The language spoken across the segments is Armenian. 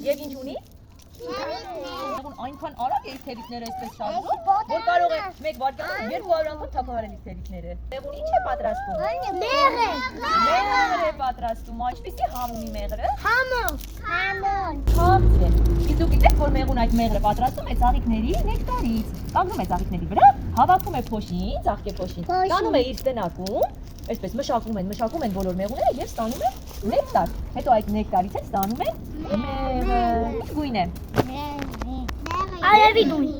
Եվ ինչ ունի։ Այնքան արագ է իր թևիկները այսպես շարժում, որ կարող է մեկ վայրկյանում 200 անգամ թափահարել իր թևիկները։ Մեղուն ինչ է պատրաստում։ Մեղր է պատրաստում, ինչպիսի համ ունի մեղրը։ Համոն։ Քաղց է։ Իսկ դուք գիտեք, որ մեղուն այդ մեղրը պատրաստում է ծաղիկների նեկտարից։ Կանգնում է ծաղիկների վրա, հավաքում է փոշին, ծաղկե փոշին, տանում է իր տնակում, այսպես մշակում են բոլոր մեղուները եւ ստանում են նեկտար։ Հետո այդ նեկտարից էլ ստանում են մեղր։ Ինչ գույն է։ Արևի գույն։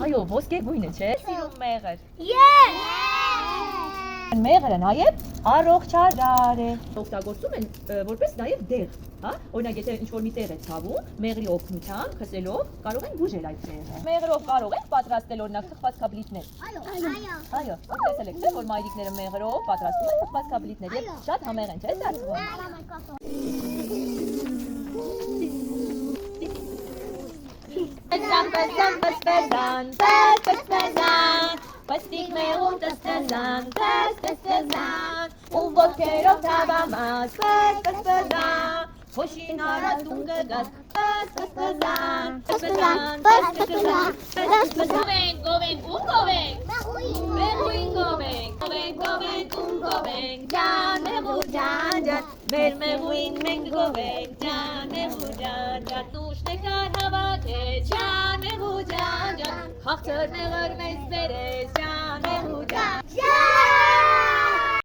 Այո, ոսկե գույն է, չէ՞։ Սիրում մեղր։ Ես։ Մեղրը նաև առողջարար է։ Օգտագործում են որպես նաև դեղ, հա? Օրինակ, եթե ինչ-որ մի տեղ է ցավում, մեղրի օգնությամբ, քսելով, կարող են բուժել այդ տեղը։ Մեղրով կարող են պատրաստել օրինակ թխված կաբլիթներ։ Այո, տեսել եք, թե որ մայրիկները մեղրով պատրաստում են թխված կաբլիթներ եւ շատ համեղ են, չէ՞, դարձվում։ Պստիկ մեղուն տստզան, տստզան, ու ոտքերով թավամաս, տստզան, փոշին արած դուն կգաս, տստզան, տստզան, տստզան, գովենք ու գովենք, մեղուին գովենք, ու գովենք, ջան, մեղու ջան, մեր մեղուին մենք գովենք, ջան, մեղու ջան, նուշնեկան հավաքեց, ջան, մեղու ջան, խաղցր մեղր մեզ բերես, ջան, մեղու ջան,